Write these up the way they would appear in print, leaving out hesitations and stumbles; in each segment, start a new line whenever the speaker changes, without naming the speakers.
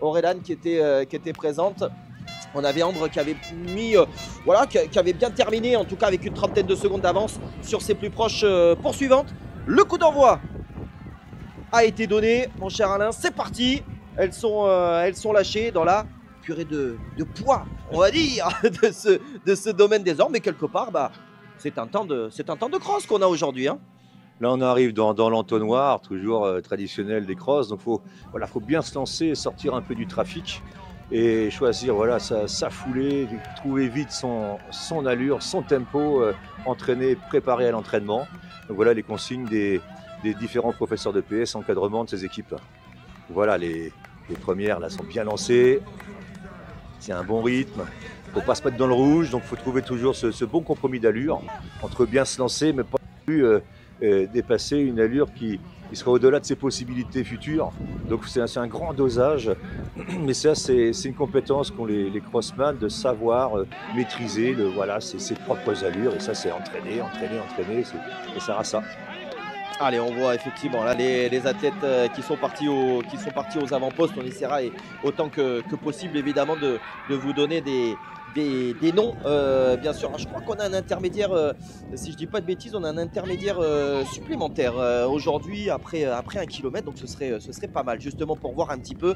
Aurélan qui était présente. On avait Ambre qui avait mis, voilà, qui avait bien terminé, en tout cas avec une trentaine de secondes d'avance sur ses plus proches poursuivantes. Le coup d'envoi a été donné, mon cher Alain, c'est parti. Elles sont lâchées dans la purée de poids, on va dire, de ce domaine des Ormes. Mais quelque part, bah, c'est un temps de cross qu'on a aujourd'hui, hein.
Là, on arrive dans l'entonnoir, toujours traditionnel des crosses. Donc, faut bien se lancer, sortir un peu du trafic et choisir sa foulée, trouver vite son allure, son tempo, entraîner, préparer à l'entraînement. Donc, voilà les consignes des différents professeurs de PS, encadrement de ces équipes. Voilà, les premières là sont bien lancées. C'est un bon rythme. Il ne faut pas se mettre dans le rouge, donc il faut trouver toujours ce bon compromis d'allure entre bien se lancer, mais pas plus dépasser une allure qui sera au-delà de ses possibilités futures. Donc c'est un grand dosage, mais ça c'est une compétence qu'ont les crossman de savoir maîtriser ses propres allures, et ça c'est entraîner, et ça sera ça.
Allez, on voit effectivement là les athlètes qui sont partis aux avant-postes. On essaiera autant que possible évidemment de vous donner des noms, bien sûr. Alors, je crois qu'on a un intermédiaire, si je dis pas de bêtises, on a un intermédiaire supplémentaire aujourd'hui après 1 kilomètre, donc ce serait pas mal justement pour voir un petit peu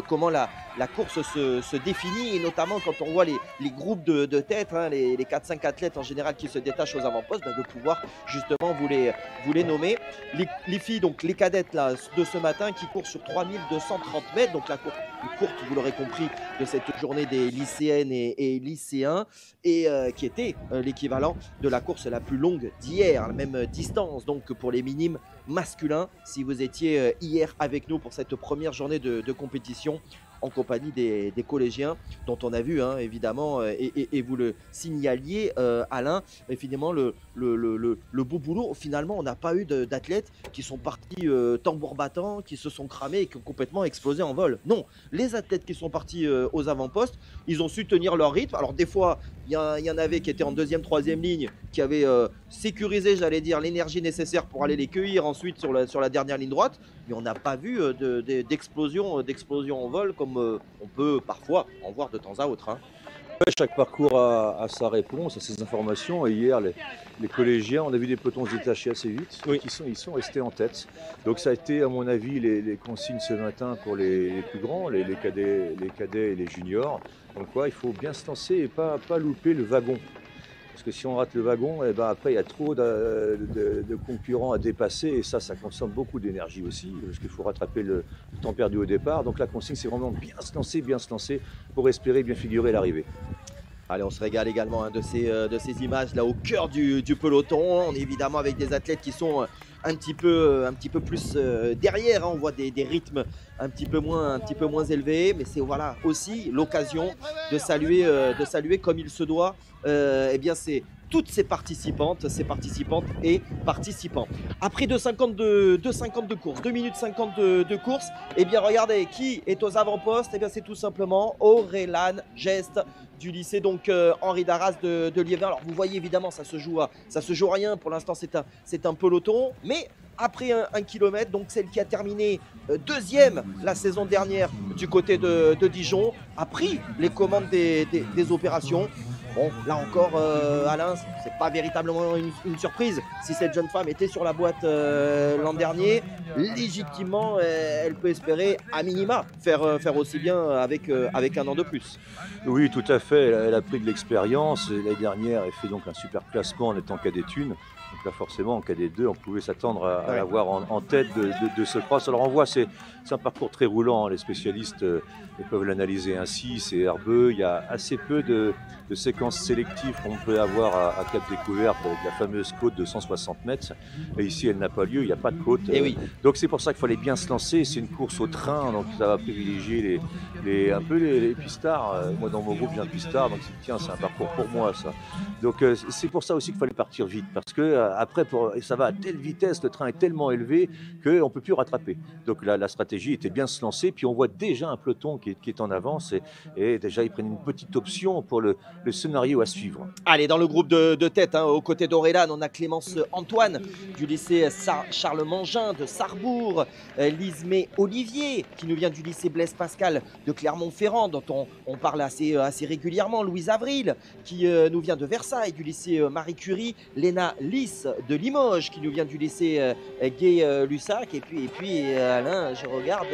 comment la course se définit, et notamment quand on voit les groupes de tête, hein, les 4-5 athlètes en général qui se détachent aux avant-postes, de pouvoir justement vous les nommer. Les filles, donc les cadettes là, de ce matin, qui courent sur 3230 mètres, donc la course plus courte, vous l'aurez compris, de cette journée des lycéennes et lycéens, et qui était l'équivalent de la course la plus longue d'hier, la même distance donc pour les minimes masculins. Si vous étiez hier avec nous pour cette première journée de compétition en compagnie des collégiens, dont on a vu, hein, évidemment, et vous le signaliez, Alain, et finalement le beau boulot. Finalement, on n'a pas eu d'athlètes qui sont partis tambour battant, qui se sont cramés et qui ont complètement explosé en vol. Non, les athlètes qui sont partis aux avant-postes, ils ont su tenir leur rythme. Alors des fois, il y en avait qui étaient en deuxième, troisième ligne, qui avaient sécurisé, j'allais dire, l'énergie nécessaire pour aller les cueillir ensuite sur la dernière ligne droite, mais on n'a pas vu d'explosion en vol comme on peut parfois en voir de temps à autre, hein.
Chaque parcours a sa réponse, a ses informations. Et hier, les collégiens, on a vu des pelotons se détacher assez vite.
Oui.
Ils sont restés en tête. Donc ça a été, à mon avis, les consignes ce matin pour les plus grands, les cadets et les juniors. Donc il faut bien se lancer et pas louper le wagon. Parce que si on rate le wagon, après il y a trop de concurrents à dépasser, et ça consomme beaucoup d'énergie aussi, parce qu'il faut rattraper le temps perdu au départ. Donc la consigne, c'est vraiment bien se lancer pour espérer bien figurer l'arrivée.
Allez, on se régale également, hein, de ces images là au cœur du peloton. On est évidemment avec des athlètes qui sont un petit peu plus derrière, hein. On voit des rythmes un petit peu moins élevés, mais c'est aussi l'occasion de saluer comme il se doit c'est toutes ces participantes et participants. Après 2,50 de course, 2 minutes 50 de course, regardez qui est aux avant-postes. C'est tout simplement Aurélan Geste du lycée donc Henri Darras de Liévin. Alors vous voyez évidemment, ça se joue à rien pour l'instant, c'est un peloton, mais après 1 kilomètre, donc celle qui a terminé deuxième la saison dernière du côté de Dijon a pris les commandes des opérations. Bon, là encore, Alain, c'est pas véritablement une surprise. Si cette jeune femme était sur la boîte l'an dernier, légitimement, elle peut espérer à minima faire aussi bien avec un an de plus.
Oui, tout à fait. Elle a pris de l'expérience. L'année dernière, elle fait donc un super classement en étant cadet 1. Donc là, forcément, en cadet 2, on pouvait s'attendre à l'avoir en tête de ce cross. Alors, on voit, c'est un parcours très roulant. Les spécialistes peuvent l'analyser ainsi. C'est herbeux. Il y a assez peu de séquences sélectives qu'on peut avoir à Cap Découverte avec la fameuse côte de 160 mètres. Et ici, elle n'a pas lieu. Il n'y a pas de côte.
Et oui.
Donc, c'est pour ça qu'il fallait bien se lancer. C'est une course au train. Donc, ça va privilégier les pistards. Moi, dans mon groupe, j'ai un pistard. Donc, tiens, c'est un parcours pour moi, ça. Donc, c'est pour ça aussi qu'il fallait partir vite. Parce que après, ça va à telle vitesse, le train est tellement élevé qu'on ne peut plus rattraper. Donc la stratégie était bien de se lancer, puis on voit déjà un peloton qui est en avance, et déjà ils prennent une petite option pour le scénario à suivre.
Allez, dans le groupe de tête, hein, aux côtés d'Aurélan, on a Clémence Antoine du lycée Charles Mangin de Sarrebourg, Lismé Olivier qui nous vient du lycée Blaise Pascal de Clermont-Ferrand, dont on parle assez régulièrement, Louise Avril qui nous vient de Versailles du lycée Marie Curie, Léna Lys de Limoges qui nous vient du lycée Gay-Lussac, et puis Alain, je regarde,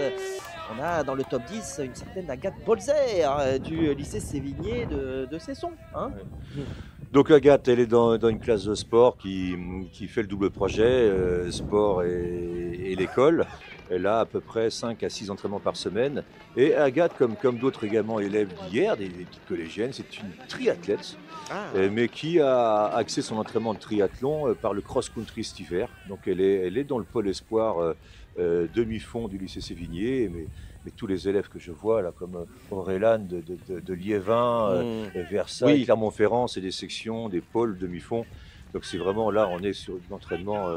on a dans le top 10 une certaine Agathe Bolzer du lycée Sévigné de Cesson. Hein.
Ouais. Donc Agathe, elle est dans une classe de sport qui fait le double projet, sport et l'école. Elle a à peu près 5 à 6 entraînements par semaine. Et Agathe, comme d'autres également élèves d'hier, des petites collégiennes, c'est une triathlète, mais qui a axé son entraînement de triathlon par le cross-country cet hiver. Donc elle est dans le pôle espoir demi-fond du lycée Sévigné, mais tous les élèves que je vois, là, comme Aurélan de Liévin, Versailles, oui. Clermont-Ferrand, c'est des sections, des pôles demi-fond. Donc c'est vraiment là, on est sur un entraînement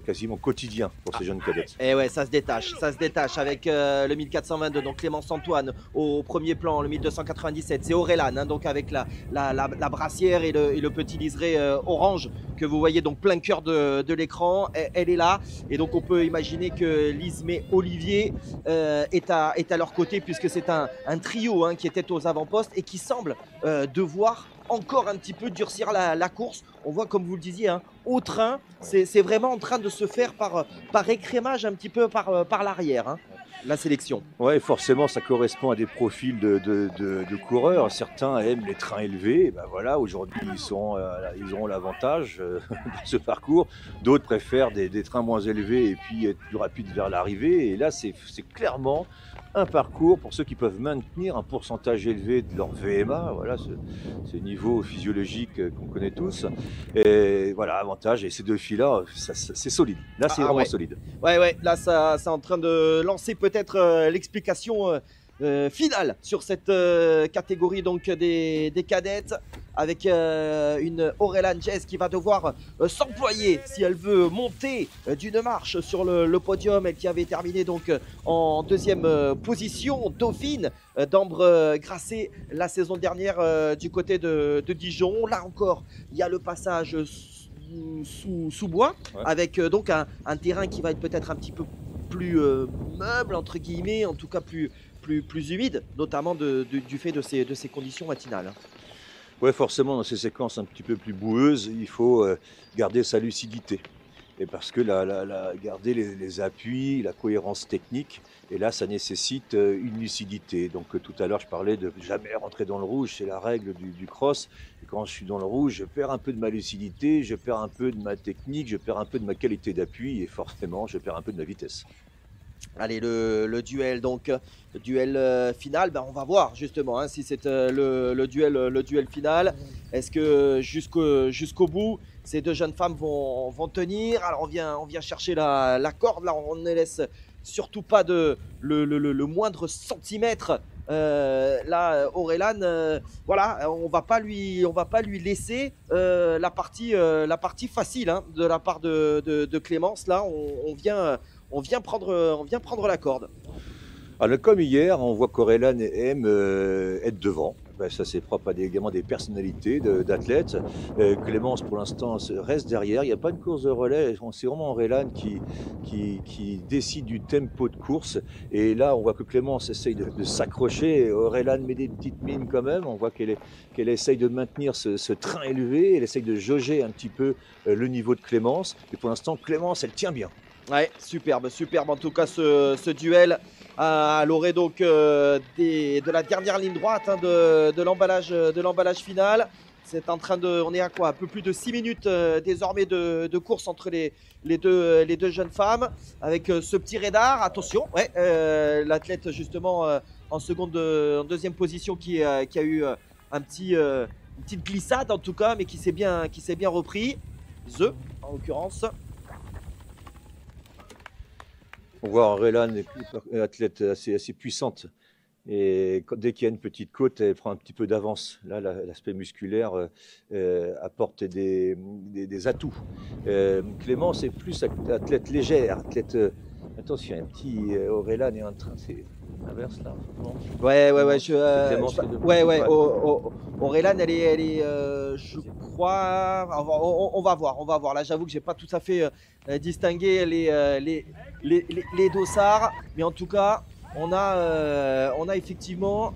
quasiment quotidien pour ces jeunes cadettes.
Et ouais, ça se détache avec le 1422, donc Clémence Antoine au premier plan, le 1297, c'est Aurélan, hein, donc avec la brassière et le petit liseré orange que vous voyez donc plein cœur de l'écran, elle est là, et donc on peut imaginer que Lismé Olivier est à leur côté, puisque c'est un trio, hein, qui était aux avant-postes et qui semble devoir encore un petit peu durcir la course. On voit, comme vous le disiez, hein, au train, c'est vraiment en train de se faire par écrémage un petit peu par l'arrière, hein, la sélection.
Oui, forcément, ça correspond à des profils de coureurs. Certains aiment les trains élevés. Ben voilà, aujourd'hui, ils auront l'avantage de ce parcours. D'autres préfèrent des trains moins élevés et puis être plus rapides vers l'arrivée. Et là, c'est clairement un parcours pour ceux qui peuvent maintenir un pourcentage élevé de leur VMA, voilà, ce niveau physiologique qu'on connaît tous. Et voilà, avantage. Et ces deux filles-là, c'est solide. Là, c'est vraiment solide.
Ouais, là, ça c'est en train de lancer peut-être l'explication finale sur cette catégorie donc des cadettes, avec une Aurélan Jess qui va devoir s'employer si elle veut monter d'une marche sur le podium. Elle qui avait terminé donc en deuxième position, dauphine d'Ambre Grasset la saison dernière du côté de Dijon. Là encore, il y a le passage sous bois, ouais, avec donc un terrain qui va être peut-être un petit peu plus meuble entre guillemets, en tout cas plus humide, notamment du fait de ces conditions matinales.
Oui, forcément, dans ces séquences un petit peu plus boueuses, il faut garder sa lucidité. Et parce que garder les appuis, la cohérence technique, et là, ça nécessite une lucidité. Donc tout à l'heure, je parlais de jamais rentrer dans le rouge, c'est la règle du cross. Et quand je suis dans le rouge, je perds un peu de ma lucidité, je perds un peu de ma technique, je perds un peu de ma qualité d'appui, et forcément, je perds un peu de ma vitesse.
Allez, le duel donc, le duel final, ben on va voir justement, hein, si c'est le duel final. Est-ce que jusqu'au bout, ces deux jeunes femmes vont tenir? Alors on vient chercher la corde, là on ne laisse surtout pas le moindre centimètre. Là, Aurélan, voilà, on va pas lui laisser la partie facile, hein, de la part de Clémence. Là, on vient prendre la corde.
Alors, comme hier, on voit qu'Aurélan aime être devant. Ben, ça, c'est propre à également des personnalités d'athlètes. Clémence, pour l'instant, reste derrière. Il n'y a pas de course de relais. C'est vraiment Aurélan qui décide du tempo de course. Et là, on voit que Clémence essaye de s'accrocher. Aurélan met des petites mines quand même. On voit qu'elle essaye de maintenir ce train élevé. Elle essaye de jauger un petit peu le niveau de Clémence. Et pour l'instant, Clémence, elle tient bien.
Ouais, superbe en tout cas ce duel à l'orée donc de la dernière ligne droite, hein, de l'emballage final. C'est en train on est à quoi, un peu plus de 6 minutes désormais de course entre les deux jeunes femmes, avec ce petit radar. Attention, ouais, l'athlète justement en deuxième position qui a eu une petite glissade en tout cas, mais qui s'est bien repris. En l'occurrence.
On voit Aurélan, une athlète assez puissante, Et dès qu'il y a une petite côte, elle prend un petit peu d'avance. Là, l'aspect musculaire apporte des atouts. Clémence est plus athlète légère, athlète. Attention, il y a un petit Aurélane est en train. C'est l'inverse là. Non.
Ouais. Aurélane, elle est je crois. On va voir. Là, j'avoue que j'ai pas tout à fait distingué les dossards, mais en tout cas. On a effectivement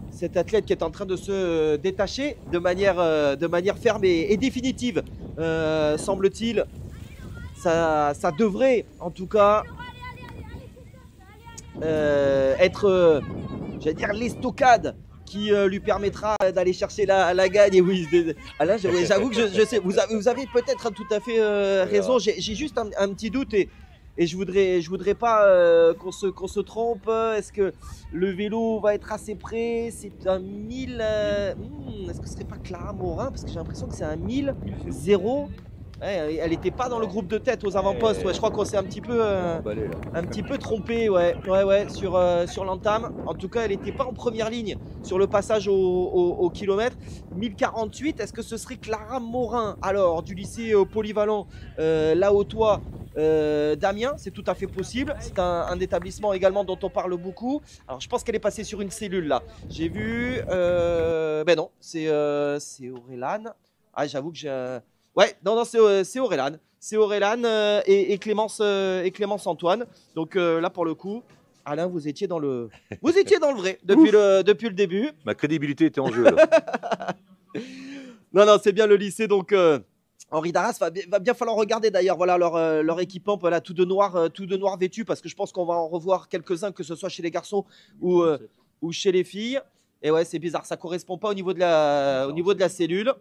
cet athlète qui est en train de se détacher de manière ferme et définitive, semble-t-il. Ça devrait en tout cas être, j'allais dire, l'estocade qui lui permettra d'aller chercher la gagne. Et oui, Alain, j'avoue que je sais, vous avez peut-être tout à fait raison. J'ai juste un petit doute et je voudrais pas qu'on se trompe. Est-ce que le vélo va être assez près? C'est un 1000. Est-ce que ce serait pas Clara Morin? Parce que j'ai l'impression que c'est un 1000 0. Ouais, elle n'était pas dans le groupe de tête aux avant-postes. Ouais, je crois qu'on s'est un petit peu trompé sur l'entame. En tout cas, elle n'était pas en première ligne sur le passage au kilomètre. 1048, est-ce que ce serait Clara Morin? Alors, du lycée polyvalent Lahautois d'Amiens, c'est tout à fait possible. C'est un établissement également dont on parle beaucoup. Alors, je pense qu'elle est passée sur une cellule là. J'ai vu. Ben non, c'est Aurélane. Ah, j'avoue que j'ai. Ouais, non, c'est Aurélane. C'est Aurélane et Clémence Antoine. Donc là, pour le coup, Alain, vous étiez dans le vrai depuis le début.
Ma crédibilité était en jeu. Là.
non, c'est bien le lycée. Donc Henri d'Arras va bien falloir regarder d'ailleurs. Voilà leur équipement, voilà, tout de noir vêtu, parce que je pense qu'on va en revoir quelques-uns, que ce soit chez les garçons ou chez les filles. Et ouais, c'est bizarre, ça correspond pas au niveau de la cellule.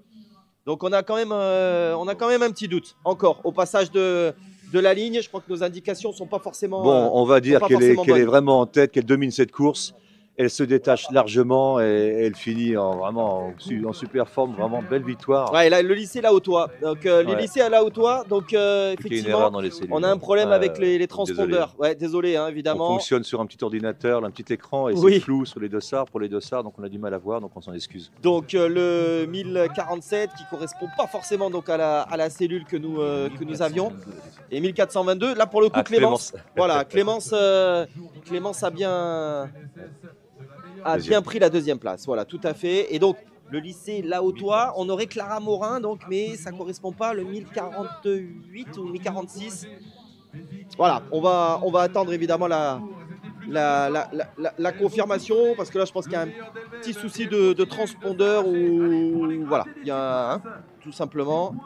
Donc on a quand même un petit doute encore au passage de la ligne. Je crois que nos indications sont pas forcément.
Bon, on va dire qu'elle est vraiment en tête, qu'elle domine cette course. Elle se détache largement et elle finit vraiment en super forme, vraiment belle victoire.
Ouais, là, le lycée Lahautois. Donc les lycées à Lahautois. Donc effectivement, on a un problème avec les transpondeurs. Désolé. Ouais, désolé, hein, évidemment.
On fonctionne sur un petit ordinateur, un petit écran et c'est flou sur les dossards pour les dossards, donc on a du mal à voir, donc on s'en excuse.
Donc le 1047 qui correspond pas forcément donc à la cellule que nous avions, et 1422. Là pour le coup, Clémence. Voilà, Clémence a bien pris la deuxième place, voilà, tout à fait. Et donc, le lycée Lahautois, on aurait Clara Morin, donc, mais ça ne correspond pas, le 1048 ou 1046. Voilà, on va attendre évidemment la confirmation, parce que là, je pense qu'il y a un petit souci de transpondeur, ou voilà, il y a tout simplement.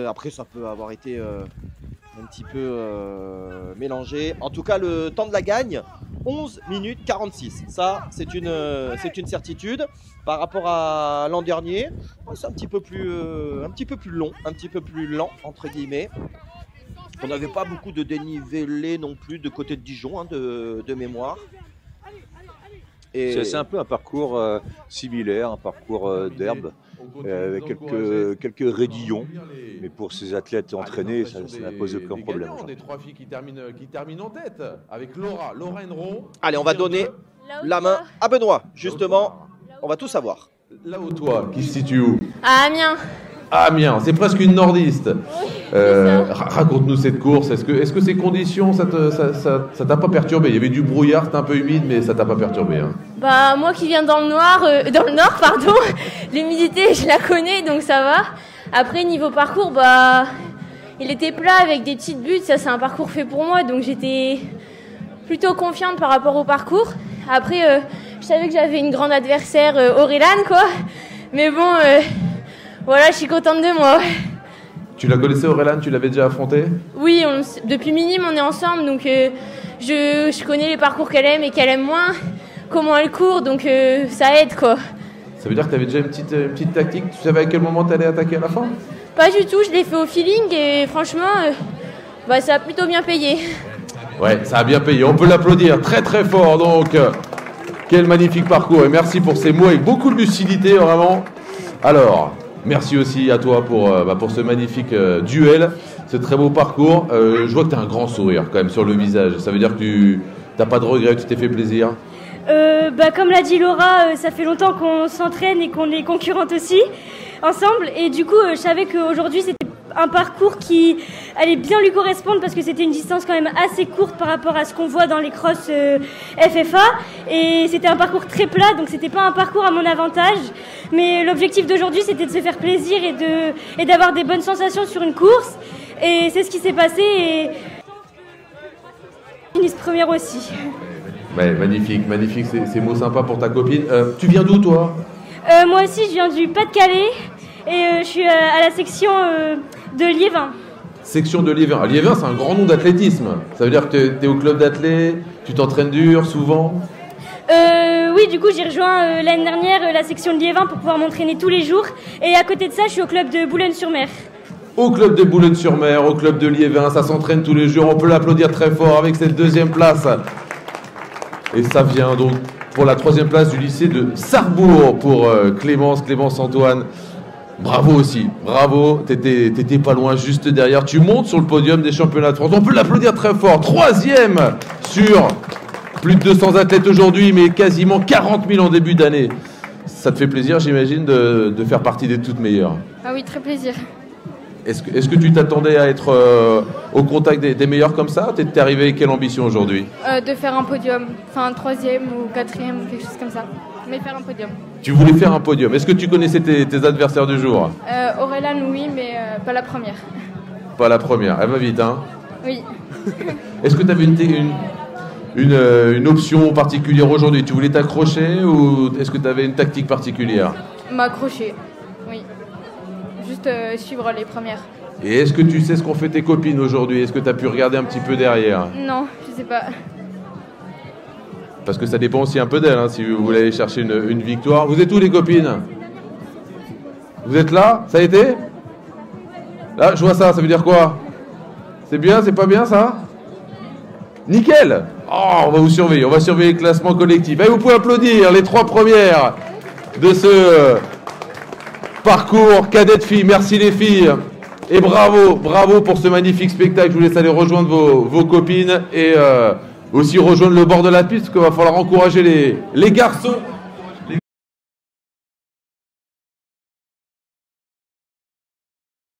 Après, ça peut avoir été un petit peu mélangé. En tout cas, le temps de la gagne, 11 minutes 46. Ça, c'est une certitude. Par rapport à l'an dernier, c'est un petit peu plus long, un petit peu plus lent, entre guillemets. On n'avait pas beaucoup de dénivelé non plus de côté de Dijon, hein, de mémoire.
C'est un peu un parcours similaire, un parcours d'herbe. Avec quelques raidillons, mais pour ces athlètes entraînés, ça n'a posé aucun problème.
Des trois filles qui terminent en tête, avec Laura Henro.
Allez, on va donner la main à Benoît, justement. On va tout savoir.
Lahautois, qui se situe où?
À Amiens.
Amiens, c'est presque une nordiste. Oui, raconte-nous cette course. Est-ce que ces conditions, ça t'a pas perturbé? Il y avait du brouillard, c'était un peu humide, mais ça t'a pas perturbé, hein?
Bah moi qui viens dans le nord, pardon, l'humidité je la connais, donc ça va. Après niveau parcours, bah il était plat avec des petites buttes, ça c'est un parcours fait pour moi, donc j'étais plutôt confiante par rapport au parcours. Après je savais que j'avais une grande adversaire, Aurélane, quoi. Mais bon, voilà, je suis contente de moi.
Tu la connaissais, Aurélane? Tu l'avais déjà affrontée?
Oui, depuis minime on est ensemble, donc je connais les parcours qu'elle aime et qu'elle aime moins, comment elle court, donc ça aide, quoi.
Ça veut dire que tu avais déjà une petite tactique? Tu savais à quel moment tu allais attaquer à la fin?
Pas du tout, je l'ai fait au feeling et franchement, ça a plutôt bien payé.
Ouais, ça a bien payé, on peut l'applaudir très très fort, donc quel magnifique parcours, et merci pour ces mots avec beaucoup de lucidité, vraiment. Alors, merci aussi à toi pour ce magnifique duel, ce très beau parcours. Je vois que tu as un grand sourire quand même sur le visage. Ça veut dire que tu n'as pas de regrets, tu t'es fait plaisir?
Comme l'a dit Laura, ça fait longtemps qu'on s'entraîne et qu'on est concurrentes aussi ensemble. Et du coup, je savais qu'aujourd'hui, c'était un parcours qui allait bien lui correspondre parce que c'était une distance quand même assez courte par rapport à ce qu'on voit dans les crosses FFA. Et c'était un parcours très plat, donc c'était pas un parcours à mon avantage. Mais l'objectif d'aujourd'hui, c'était de se faire plaisir et d'avoir des bonnes sensations sur une course. Et c'est ce qui s'est passé. Et je finis première aussi.
Ouais, magnifique, magnifique, ces mots sympas pour ta copine. Tu viens d'où, toi?
Moi aussi, je viens du Pas-de-Calais et je suis à la section de Liévin.
Section de Liévin. Liévin, c'est un grand nom d'athlétisme. Ça veut dire que tu es au club d'athlé, tu t'entraînes dur, souvent?
Oui, du coup, j'ai rejoint l'année dernière la section de Liévin pour pouvoir m'entraîner tous les jours. Et à côté de ça, je suis au club de Boulogne-sur-Mer.
Au club de Boulogne-sur-Mer, au club de Liévin, ça s'entraîne tous les jours. On peut l'applaudir très fort avec cette deuxième place. Et ça vient donc pour la troisième place du lycée de Sarrebourg pour Clémence Antoine. Bravo aussi, bravo, t'étais pas loin, juste derrière. Tu montes sur le podium des championnats de France. On peut l'applaudir très fort. Troisième sur plus de 200 athlètes aujourd'hui, mais quasiment 40 000 en début d'année. Ça te fait plaisir, j'imagine, de faire partie des toutes meilleures?
Ah oui, très plaisir.
Est-ce que tu t'attendais à être au contact des meilleurs comme ça? T'es arrivé avec quelle ambition aujourd'hui?
De faire un podium, enfin 3e ou 4e ou quelque chose comme ça. Mais faire un podium.
Tu voulais faire un podium. Est-ce que tu connaissais tes adversaires du jour?
Aurélane, oui, mais pas la première.
Pas la première, elle va vite, hein?
Oui.
Est-ce que tu avais une option particulière aujourd'hui? Tu voulais t'accrocher ou est-ce que tu avais une tactique particulière?
M'accrocher, oui. Juste suivre les premières.
Et est-ce que tu sais ce qu'ont fait tes copines aujourd'hui? Est-ce que tu as pu regarder un petit peu derrière?
Non, je sais pas.
Parce que ça dépend aussi un peu d'elles, hein, si vous voulez aller chercher une victoire. Vous êtes où les copines? Vous êtes là? Ça a été? Là, je vois ça veut dire quoi? C'est bien, c'est pas bien ça? Nickel! Oh, on va vous surveiller, on va surveiller le classement collectif. Et vous pouvez applaudir les 3 premières de ce parcours cadet de filles. Merci les filles. Et bravo pour ce magnifique spectacle. Je vous laisse aller rejoindre vos copines et aussi rejoindre le bord de la piste, parce qu'il va falloir encourager les garçons